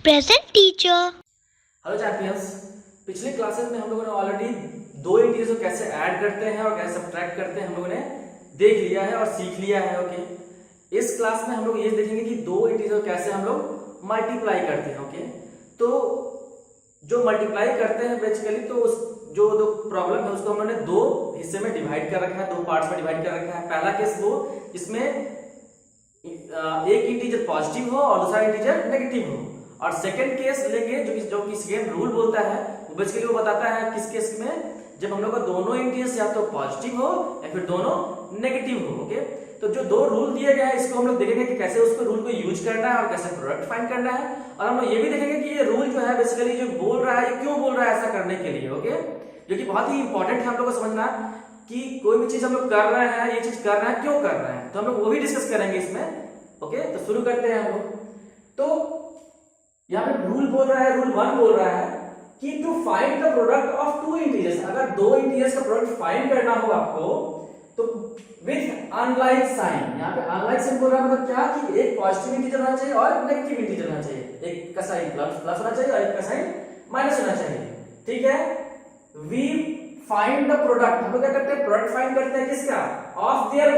present teacher. Hello champions, पिछले classes में हम लोगों ने ऑलरेडी दो इंटीजर्स को कैसे ऐड करते हैं और कैसे सब्ट्रैक्ट करते हैं हम लोगों ने देख लिया है और सीख लिया है। ओके, इस क्लास में हम लोग ये देखेंगे कि दो इंटीजर को कैसे हम लोग मल्टीप्लाई करते हैं। ओके, तो जो मल्टीप्लाई करते हैं बेसिकली तो उस जो प्रॉब्लम है उसको हमने दो हिस्से में डिवाइड कर रखा है, दो पार्ट्स में डिवाइड कर रखा है। पहला केस वो इसमें एक इंटीजर पॉजिटिव हो और दूसरा इंटीजर नेगेटिव हो, और सेकंड केस लेंगे जो कि सेकंड रूल बोलता है वो बेसिकली वो बताता है किस केस में जब हम लोग का दोनों इंटीजर्स या तो पॉजिटिव हो या फिर दोनों नेगेटिव हो। ओके, तो जो दो रूल दिए गए हैं इसको हम लोग देखेंगे कि कैसे उसको रूल को यूज करना है और कैसे प्रोडक्ट फाइंड करना है, और हम लोग ये भी देखेंगे कि ये रूल जो है बेसिकली जो बोल रहा है ये क्यों बोल रहा है ऐसा करने के लिए। ओके, जो कि बहुत ही इंपॉर्टेंट है हम लोग को समझना कि कोई भी चीज हम लोग कर रहे हैं, ये चीज कर रहे हैं क्यों कर रहे हैं, तो हम लोग वो भी डिस्कस करेंगे इसमें। ओके, तो शुरू करते हैं हम लोग। तो यहाँ पे रूल बोल रहा है, रूल 1 बोल रहा है कि to find the product of two integers, अगर दो इंटीजर्स का प्रोडक्ट फाइंड करना हो आपको तो विद अनलाइक साइन। यहाँ पे अनलाइक साइन बोल रहा है मतलब क्या कि एक पॉजिटिव इंटीजर होना चाहिए और नेगेटिव इंटीजर होना चाहिए, एक का साइन प्लस होना चाहिए और एक का साइन माइनस होना चाहिए। ठीक है, वी फाइंड द प्रोडक्ट, हम लोग क्या करते हैं प्रोडक्ट फाइंड करते हैं किसका, of their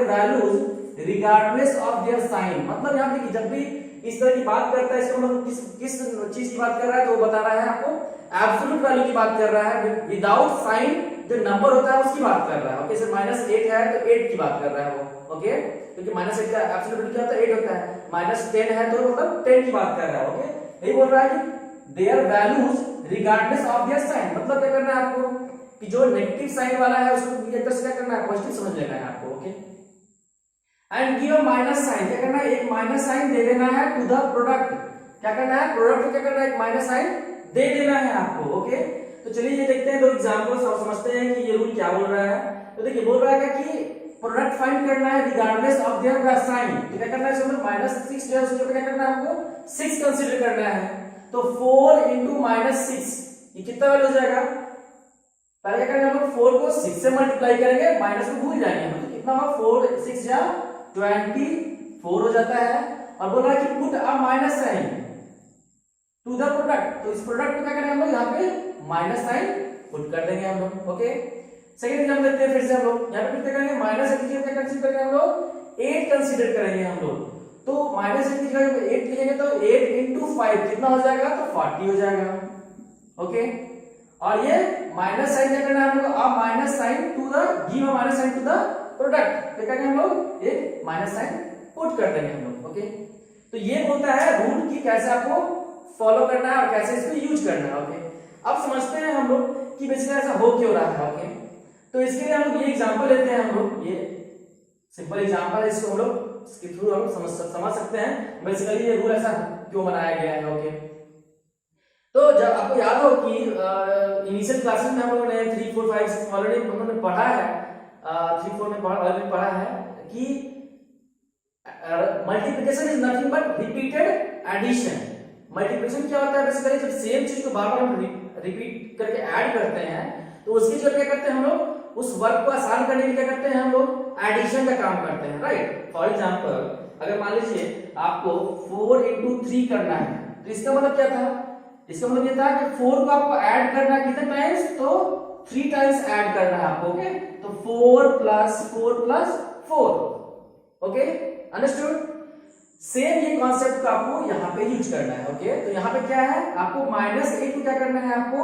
values regardless of their sign. मतलब यहाँ पे जब भी इस तरह की बात करता है इसको मतलब किस चीज की बात कर रहा है तो वो बता रहा है आपको एब्सोल्यूट वैल्यू की बात कर रहा है, विदाउट साइन जो नंबर होता है उसकी बात कर रहा है। ओके, सर -8 है तो 8 की बात कर रहा है वो। ओके, क्योंकि -8 का एब्सोल्यूट वैल्यू क्या होता है 8 होता है, -10 है तो मतलब 10 की बात कर रहा है। ओके, यही बोल रहा है कि their values regardless of their sign, मतलब क्या करना है आपको कि जो नेगेटिव साइन वाला है उसको एक तरह से क्या करना है पॉजिटिव समझ लेना है आपको। Okay, and give a minus sign, क्या करना है एक माइनस साइन दे देना है टू द प्रोडक्ट। क्या करना है प्रोडक्ट को क्या करना है एक माइनस साइन दे देना है आपको। ओके, तो चलिए ये देखते हैं दो एग्जांपल्स और समझते हैं कि ये रूल क्या बोल रहा है। तो देखिए बोल रहा है कि प्रोडक्ट फाइंड करना है रिगार्डलेस ऑफ देयर साइन, तो क्या करना है इसमें -6 जो है उसको क्या करना है आपको 6 कंसीडर करना है। तो 4 into -6 ये कितना वैल्यू हो जाएगा, पहले क्या करेंगे हम लोग 4 को 6 से मल्टीप्लाई करेंगे, माइनस को भूल जाएंगे, मतलब कितना होगा 4 6 या 24 हो जाता है। और बोल रहा है कि put a minus sign to the product, तो इस प्रोडक्ट को क्या करेंगे हम लोग यहाँ पे माइनस साइन पुट कर देंगे हम लोग। ओके, सेकंड एग्जांपल देखते हैं फिर से हम लोग यहाँ पे कितना करेंगे -8 की जगह क्या कंसीडर करेंगे हम लोग 8 कंसीडर करेंगे हम लोग। तो -8 की जगह 8 लिखेंगे तो 8 into 5 कितना हो जाएगा तो 40 हो जाएगा। ओके, और ये माइनस साइन क्या करना है हम लोग अब minus sign to the give a minus sign to the product, क्या करेंगे हम लोग एक माइनस साइन पुट कर देंगे हम लोग। ओके, तो ये बोलता है रूल की कैसे आपको फॉलो करना है और कैसे इसको यूज करना है। ओके, अब समझते हैं हम लोग कि बेसिकली ऐसा हो क्यों रहा है। ओके, तो इसके लिए हम लोग ये एग्जांपल लेते हैं, हम लोग ये सिंपल एग्जांपल है, इसको हम लोग इसके थ्रू हम समझ सकते हैं बेसिकली ये रूल ऐसा क्यों बनाया गया है। ओके, तो जब आपको याद हो कि इनिशियल क्लासेस में हम लोगों ने 3 4 5 6 ऑलरेडी हम लोगों ने पढ़ा है, 3 4 में ऑलरेडी पढ़ा है कि multiplication is nothing but repeated addition. Multiplication क्या होता है बेसिकली जब सेम चीज को बार-बार हम रिपीट करके ऐड करते हैं तो उसकी जगह क्या करते हैं हम लोग उस वर्क को आसान करने के लिए क्या करते हैं हम लोग एडिशन का काम करते हैं। राइट, फॉर एग्जांपल अगर मान लीजिए आपको 4 into 3 करना है तो इसका मतलब क्या था, इसका मतलब ये था कि 4 को आपको ऐड करना है कितने टाइम्स, तो 3 टाइम्स ऐड करना है आपको। ओके, तो 4 + 4 + 4। Okay, understood. सेम ये कॉन्सेप्ट को आपको यहाँ पे यूज करना है। ओके, तो यहाँ पे क्या है आपको -8 को क्या करना है आपको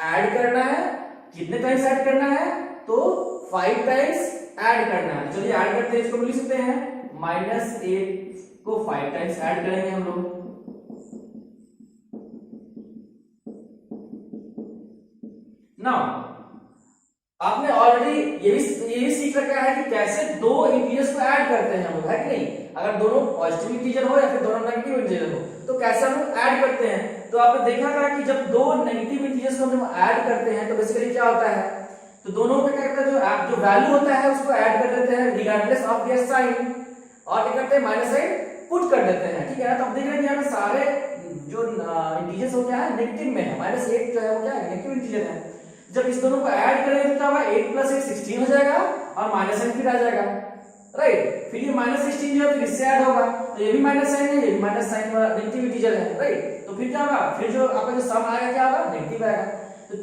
ऐड करना है, कितने टाइम्स ऐड करना है तो 5 टाइम्स ऐड करना है। चलिए ऐड करते हैं, इसको लिख सकते हैं -8 को 5 टाइम्स ऐड करेंगे हम लोग। नाउ आपने ऑलरेडी ये भी सीख रखा है कि कैसे दो इंटीजर्स को ऐड करते हैं हम लोग, है कि नहीं। अगर दोनों पॉजिटिव इंटीजर हो या फिर दोनों नेगेटिव इंटीजर हो तो कैसे हम लोग ऐड करते हैं। तो आपने देखा था कि जब दो नेगेटिव इंटीजर्स को हम ऐड करते हैं तो बेसिकली क्या होता है, तो दोनों में क्या करते हैं जो वैल्यू होता है उसको ऐड कर देते हैं रिगार्डलेस ऑफ देयर साइन, और क्या करते हैं माइनस साइन पुट कर देते हैं। ठीक है, तो आप देख रहे हैं यहाँ पे सारे जो इंटीजर्स हो क्या है नेगेटिव में है, -8 जो है वो क्या है नेगेटिव इंटीजर है। जब इस दोनों को ऐड करेंगे तो क्या होगा 8 + 8 16 हो जाएगा और माइनस साइन फिर आ जाएगा। राइट। फिर ये -16 जो है फिर इससे ऐड होगा, तो ये भी माइनस साइन है, ये भी माइनस साइन वाला नेगेटिव इंटीजर है, राइट। तो फिर क्या होगा, फिर जो आपका जो सम आएगा क्या होगा, नेगेटिव आएगा।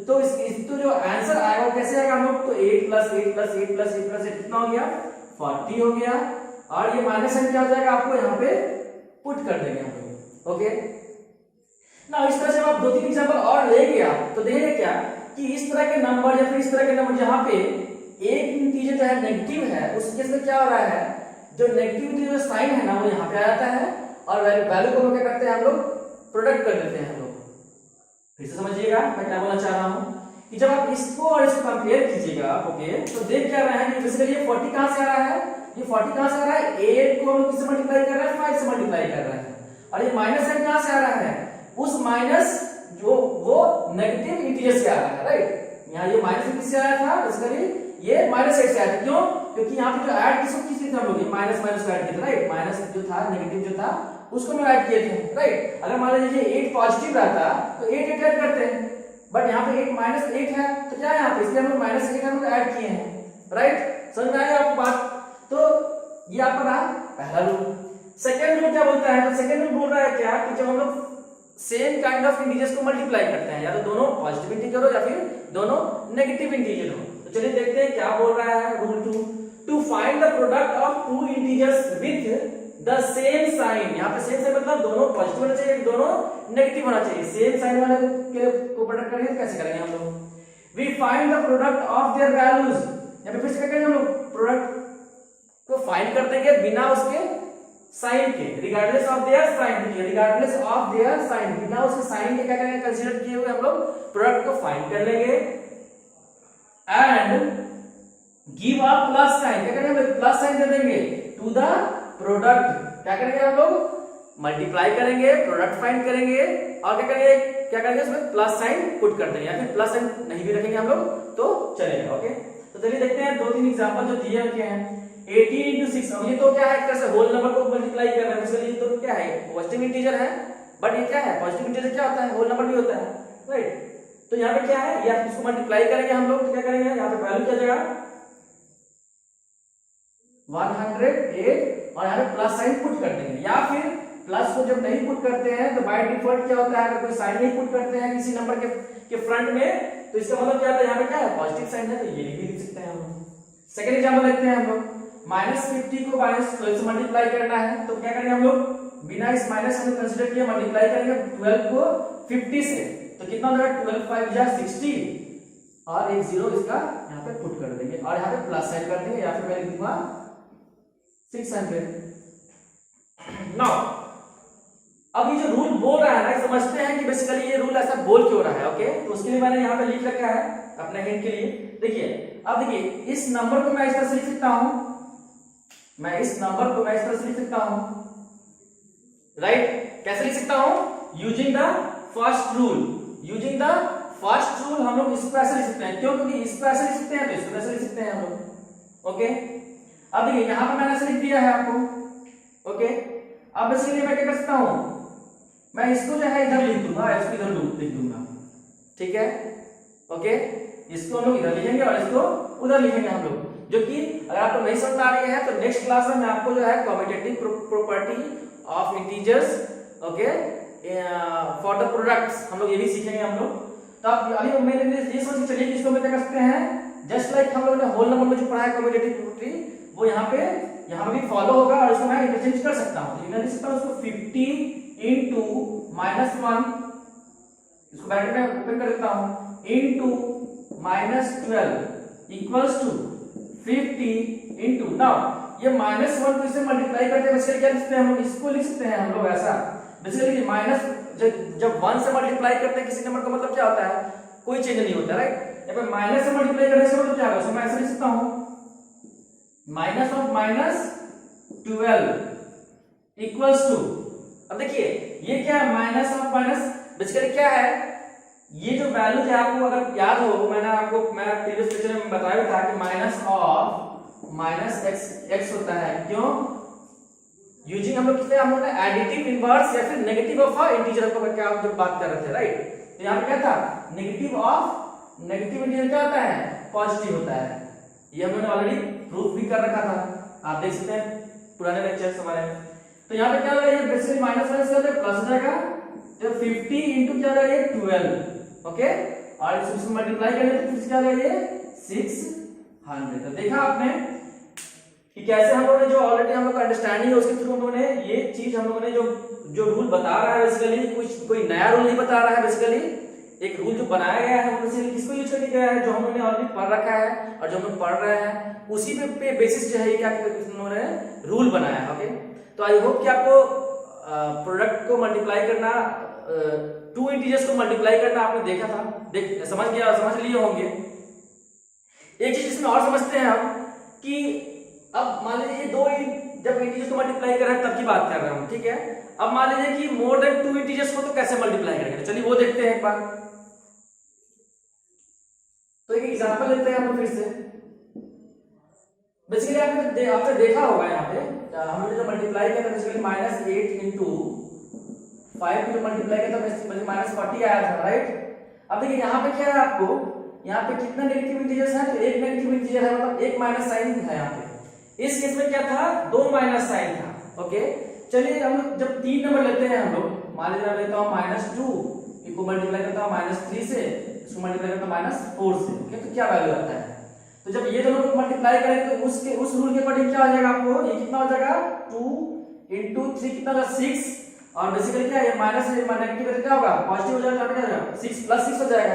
तो इस तो जो आंसर आएगा वो कैसे आएगा हम लोग, तो 8 + 8 + 8 + 8 + 8 कितना हो गया, 40 हो गया। और ये माइनस साइन क्या हो जाएगा, आपको यहाँ पे पुट कर देंगे हम लोग, ओके ना। इस तरह से आप 2-3 एग्जांपल और लेंगे आप, तो देखेंगे क्या कि इस तरह के नंबर या फिर इस तरह के नंबर जहां पे एक इंटीजर जो है नेगेटिव है, उस केस में क्या हो रहा है, जो नेगेटिविटी जो साइन है ना वो यहाँ पे आ जाता है, और वैल्यू को हम क्या करते हैं, हम लोग प्रोडक्ट कर देते हैं हम लोग। फिर से समझिएगा मैं क्या बोलना चाह रहा हूँ कि जब आप इसको और इसको कंपेयर कीजिएगा, ओके, तो देख क्या रहे हैं कि बेसिकली ये 40 कहां से आ रहा है, ये 40 कहां से आ रहा है, 8 को हम लोग किससे मल्टीप्लाई कर रहे हैं, 5 से मल्टीप्लाई कर रहे हैं। और ये माइनस साइन कहां से आ रहा है, उस माइनस जो वो नेगेटिव इंटीजर से आ रहा है, राइट। यहाँ ये माइनस किससे आया था, बेसिकली ये -8 से आया था। क्यों, क्योंकि यहाँ पे जो ऐड किससे हम लोग माइनस माइनस को ऐड किए थे, राइट। माइनस जो था नेगेटिव जो था उसको हम ऐड किए थे, राइट। अगर मान लीजिए 8 पॉजिटिव रहता तो 8 ऐड करते हैं, बट यहाँ पे 8 है, तो क्या है यहाँ पे, इसलिए हम लोग -8 हम लोग ऐड किए हैं, राइट। समझ में आया आपको बात। तो ये आपका रहा पहला रूल। सेकंड रूल क्या बोलता है, तो सेकंड रूल बोल रहा है क्या कि जब हम लोग सेम काइंड ऑफ इंटीजर्स को मल्टीप्लाई करते हैं, या तो दोनों पॉजिटिव इंटीजर हो या फिर दोनों नेगेटिव इंटीजर हो, तो चलिए देखते हैं क्या बोल रहा है rule 2। To find the product of two integers with the same sign, यहाँ पे सेम साइन मतलब दोनों पॉजिटिव होना चाहिए, दोनों नेगेटिव होना चाहिए। सेम साइन वाले को प्रोडक्ट करेंगे तो कैसे करेंगे हम लोग, we find the product of their values, यहाँ पे फिर से क्या करेंगे हम लोग, प्रोडक्ट को फाइंड कर देंगे बिना उसके साइन के, regardless of their sign, regardless of their sign, बिना उसके साइन के क्या करेंगे, कंसीडर किए हुए हम लोग प्रोडक्ट को फाइंड कर लेंगे। And give a plus sign, क्या करेंगे, प्लस साइन दे देंगे टू द प्रोडक्ट। क्या करेंगे हम लोग, मल्टीप्लाई करेंगे, प्रोडक्ट फाइंड करेंगे, और क्या करेंगे उसमें प्लस साइन पुट कर देंगे, या फिर प्लस साइन नहीं भी रखेंगे हम लोग तो चलेगा, ओके। तो चलिए देखते हैं 2-3 एग्जांपल जो दिए हुए हैं। 18 × 6, अब ये तो क्या है, एक तरह से होल नंबर को मल्टीप्लाई कर रहे हैं, इसलिए ये तो क्या है, पॉजिटिव इंटीजर है, बट ये क्या है, पॉजिटिव इंटीजर क्या होता है, होल नंबर भी होता है, राइट। तो यहाँ पे क्या है, या इसको मल्टीप्लाई करेंगे हम लोग, तो क्या करेंगे, यहाँ पे वैल्यू क्या जाएगा 108, और यहाँ पे प्लस साइन पुट कर देंगे। या फिर प्लस को जब नहीं पुट करते हैं तो बाय डिफॉल्ट क्या होता है, अगर कोई साइन नहीं पुट करते हैं किसी नंबर के फ्रंट में, तो इसका मतलब क्या होता है, यहाँ पे क्या है, पॉजिटिव साइन है, तो ये भी लिख सकते हैं हम लोग। सेकंड एग्जांपल देखते हैं हम लोग, -50 को -12 से मल्टीप्लाई करना है, तो क्या करेंगे हम लोग, बिना इस माइनस को कंसीडर किए मल्टीप्लाई करेंगे 12 को 50 से, तो कितना हो जाएगा, 12 × 5 = 60, और एक 0 इसका यहाँ पे पुट कर देंगे, और यहाँ पे प्लस साइन कर देंगे, या फिर मैं लिख दूंगा 600। नाउ अब ये जो रूल बोल रहा है ना, समझते हैं कि बेसिकली ये रूल ऐसा बोल क्यों रहा है, ओके। तो उसके लिए मैंने यहाँ पे लिख रखा है अपने हिंट के लिए। देखिए अब देखिए, इस नंबर को मैं इस तरह से लिख सकता हूं, मैं इस नंबर को मैं इस तरह से लिख सकता हूं, राइट। कैसे लिख सकता हूं, using the first rule, using the first rule हम लोग इसको ऐसे लिख सकते हैं, क्यों, क्योंकि इसको ऐसे लिख सकते हैं तो इसको ऐसे लिख सकते हैं हम लोग, ओके। अब देखिए यहां पर मैंने ऐसे लिख दिया है आपको, ओके। अब बेसिकली मैं क्या कर सकता हूं, मैं इसको जो है इधर लिख दूंगा, इसको इधर लिख दूंगा, ठीक है, ओके। इसको हम लोग इधर लिखेंगे और इसको उधर लिखेंगे हम लोग, जो कि अगर आपको नहीं समझ आ रही है तो नेक्स्ट क्लास में मैं आपको जो है commutative property of integers, okay, for the products हम लोग ये भी सीखेंगे हम लोग। तो आप अभी मेरे लिए ये समझ के चलिए कि इसको हम क्या कर सकते हैं, जस्ट लाइक हम लोग ने होल नंबर में जो पढ़ा है कम्यूटेटिव प्रॉपर्टी, वो यहाँ पे भी फॉलो होगा, और इसको मैं इंटरचेंज कर सकता हूँ। तो मैं लिख सकता हूँ इसको 50 × -1, इसको ब्रैकेट में ओपन कर देता हूँ, into -12 equals to 50 into, now ये -1 को इससे मल्टीप्लाई करते हैं, बेसिकली क्या लिखते हैं हम लोग, इसको लिख सकते हैं हम लोग ऐसा, बेसिकली माइनस जब 1 से मल्टीप्लाई करते हैं किसी नंबर का मतलब क्या होता है, कोई चेंज नहीं होता, राइट। यहाँ पे माइनस से मल्टीप्लाई करने से मतलब क्या होगा, मैं ऐसे लिख सकता हूँ -12 इक्वल्स टू, अब देखिए ये क्या है, माइनस बेसिकली क्या है, ये जो वैल्यू है आपको अगर याद हो, मैं प्रीवियस लेक्चर में बताया था कि -x होता है, क्यों, यूजिंग हम लोग किससे, हम लोग ने एडिटिव इनवर्स या फिर नेगेटिव ऑफ अ इंटीजर को क्या आप जब बात कर रहे थे, राइट। तो यहाँ पे क्या था, नेगेटिव इंटीजर क्या होता है, पॉजिटिव होता है, ये हमने ऑलरेडी प्रूफ भी कर रखा था, आप देख सकते हैं पुराने लेक्चर्स हमारे में। तो यहाँ पे क्या होगा, ये बेसिकली माइनस माइनस क्या होता है प्लस हो जाएगा, तो 50 इंटू क्या होगा ये 12, ओके, और इसको मल्टीप्लाई करेंगे तो फिर क्या होगा ये 600। तो देखा आपने कि कैसे हम लोगों ने जो ऑलरेडी हम लोग का अंडरस्टैंडिंग है उसके थ्रू हम लोगों ने ये चीज हम लोगों ने जो रूल बता रहा है बेसिकली, कुछ कोई नया रूल नहीं बता रहा है, बेसिकली एक रूल जो बनाया गया है वो बेसिकली किसको यूज करके गया है, जो हम लोगों ने ऑलरेडी पढ़ रखा है और जो हम लोग पढ़ रहे हैं उसी पे बेसिस जो है ये क्या उन्होंने रूल बनाया है। ओके, तो आई होप कि आपको प्रोडक्ट को मल्टीप्लाई करना, टू इंटीजर्स को मल्टीप्लाई करना आपने देखा था, समझ लिए होंगे। एक चीज इसमें और समझते हैं हम कि अब मान लीजिए जब इंटीजर्स को मल्टीप्लाई कर रहे हैं तब की बात कर रहे हैं, ठीक है। अब मान लीजिए कि मोर देन 2 इंटीजर्स को तो कैसे मल्टीप्लाई करेंगे, तो चलिए वो देखते हैं एक बार। तो एक एग्जांपल लेते हैं हम फिर से। बेसिकली आपने देखा होगा यहाँ पे हमने जो मल्टीप्लाई किया था बेसिकली -8 इंटू 5 को मल्टीप्लाई किया था -40 आया था, राइट। अब देखिए यहाँ पे क्या है, आपको यहाँ पे कितना नेगेटिव इंटीजर्स है, तो एक नेगेटिव इंटीजर है, मतलब एक माइनस साइन है यहाँ पे। इस केस में क्या था, 2 माइनस साइन था। ओके, चलिए हम लोग जब 3 नंबर लेते हैं हम लोग, मान लीजिए मैं लेता हूँ -2, इसको मल्टीप्लाई करता हूँ -3 से, इसको मल्टीप्लाई करता हूँ -4 से। ओके, तो क्या वैल्यू आता है, तो जब ये दोनों को मल्टीप्लाई करें तो उस रूल के अकॉर्डिंग क्या हो जाएगा, आपको ये कितना हो जाएगा 2 इंटू 3 कितना होगा 6, और बेसिकली क्या है माइनस नेगेटिव क्या होगा पॉजिटिव हो जाएगा, क्या हो जाएगा 6 प्लस 6 हो जाएगा,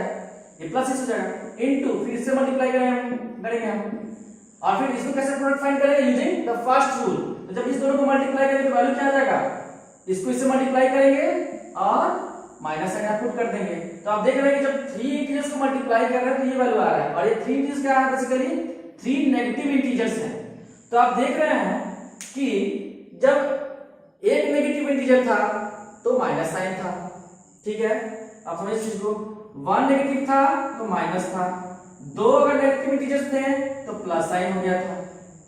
ये प्लस 6 हो जाएगा, इंटू फिर से मल्टीप्लाई करेंगे हम, और फिर इसको कैसे प्रोडक्ट फाइंड करेंगे यूजिंग द फर्स्ट रूल। तो जब इस दोनों को मल्टीप्लाई करेंगे तो वैल्यू क्या आ जाएगा, इसको इससे मल्टीप्लाई करेंगे और माइनस साइन पुट कर देंगे। तो आप देख रहे हैं कि जब 3 इंटीजर्स को मल्टीप्लाई कर रहे हैं तो ये वैल्यू आ रहा है, और ये 3 इंटीजर्स क्या है, बेसिकली 3 नेगेटिव इंटीजर्स हैं। तो आप देख रहे हैं कि जब एक नेगेटिव इंटीजर था तो माइनस साइन था, ठीक है, आप समझ इस चीज को। 1 नेगेटिव था तो माइनस था, 2 अगर नेगेटिव इंटीजर्स थे तो प्लस साइन हो गया था,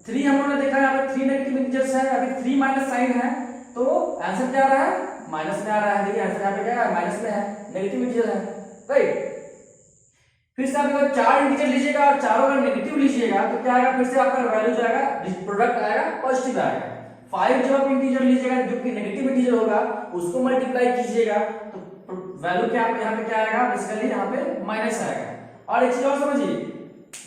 3 हम लोगों ने देखा यहाँ पे 3 नेगेटिव इंटीजर्स है, अभी 3 माइनस साइन है, तो आंसर क्या आ रहा है, माइनस में आ रहा है। देखिए आंसर यहाँ पे क्या है, माइनस में है, नेगेटिव इंटीजर है, राइट। फिर से आप अगर 4 इंटीजर लीजिएगा और चारों अगर नेगेटिव लीजिएगा तो क्या आएगा, फिर से आपका वैल्यू जो आएगा, प्रोडक्ट आएगा पॉजिटिव आएगा। 5 जब आप इंटीजर लीजिएगा जो कि नेगेटिव इंटीजर होगा उसको मल्टीप्लाई कीजिएगा तो वैल्यू क्या यहाँ पे क्या आएगा, बेसिकली यहाँ पे माइनस आएगा। और एक चीज और समझिए,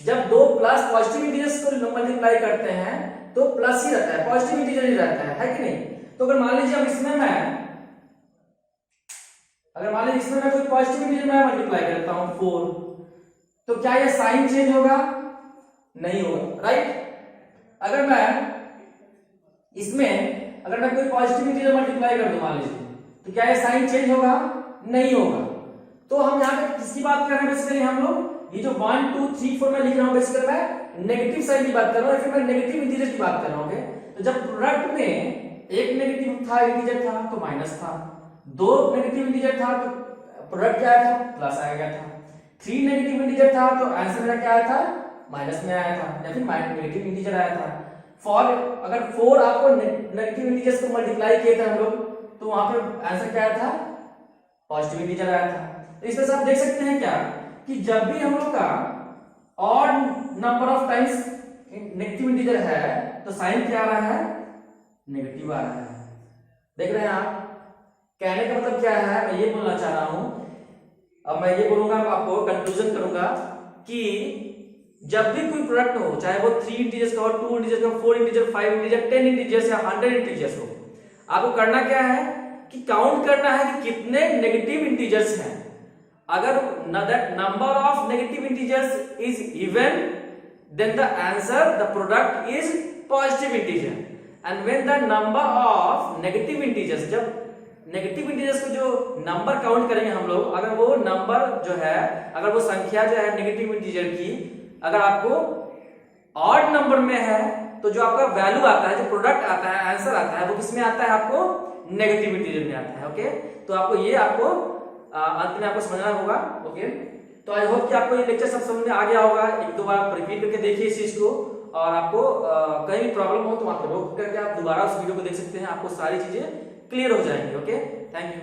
जब 2 प्लस पॉजिटिव इंटीजर्स को मल्टीप्लाई करते हैं तो प्लस ही रहता है, पॉजिटिव इंटीजर ही रहता है कि नहीं। तो अगर मान लीजिए अब इसमें मैं कोई पॉजिटिव इंटीजर मैं मल्टीप्लाई करता हूं 4, तो क्या ये साइन चेंज होगा, नहीं होगा, राइट। अगर मैं कोई पॉजिटिव इंटीजर मल्टीप्लाई कर दूं मान लीजिए, तो क्या ये साइन चेंज होगा, नहीं होगा। तो हम यहाँ पे किसकी बात कर रहे हैं, बेसिकली हम लोग ये जो 1 2 3 4 में लिख रहा हूं, बेसिकली मैं नेगेटिव साइन की बात कर रहा हूं, फिर मैं नेगेटिव इंटीजर की बात कर रहा हूं। ओके, तो जब प्रोडक्ट में एक नेगेटिव था इंटीजर था तो माइनस था, 2 नेगेटिव इंटीजर था तो प्रोडक्ट क्या आया था, प्लस आ गया था, 3 नेगेटिव इंटीजर था तो आंसर मेरा क्या आया था, माइनस में आया था, या फिर नेगेटिव इंटीजर आया था। अगर 4 आपको नेगेटिव इंटीजर्स को मल्टीप्लाई किए थे हम लोग तो वहां पे आंसर क्या आया था, पॉजिटिव इंटीजर आया था। तो इस तरह से आप देख सकते हैं क्या कि जब भी हम लोग का odd number of times negative integer है तो साइन क्या आ रहा है, नेगेटिव आ रहा है। देख रहे हैं आप, कहने का मतलब क्या है, मैं ये बोलना चाह रहा हूं, अब मैं ये बोलूंगा आपको कंक्लूजन करूंगा कि जब भी कोई प्रोडक्ट हो, चाहे वो 3 इंटीजर्स का हो, 2 इंटीजर्स का, 4 इंटीजर, 5 इंटीजर, 10 इंटीजर्स या 100 इंटीजर्स हो, आपको करना क्या है कि काउंट करना है कि कितने नेगेटिव इंटीजर्स हैं। अगर that number of negative integers is even, then the answer the product is positive integer. And when the number of negative integers, जब नेगेटिव इंटीजर्स को जो नंबर काउंट करेंगे हम लोग, अगर वो नंबर जो है, अगर वो संख्या जो है नेगेटिव इंटीजर की अगर आपको ऑड नंबर में है तो जो आपका वैल्यू आता है, जो प्रोडक्ट आता है, आंसर आता है, वो किसमें आता है, आपको नेगेटिव इंटीजर में आता है। ओके, तो आपको अंत में आपको समझना होगा। ओके, तो आई होप कि आपको ये लेक्चर सब समझ में आ गया होगा। एक दो बार आप रिपीट करके देखिए इस चीज को, और आपको कहीं भी प्रॉब्लम हो तो वहां पर रोक करके आप दोबारा उस वीडियो को देख सकते हैं, आपको सारी चीजें क्लियर हो जाएंगी। Okay, thank you.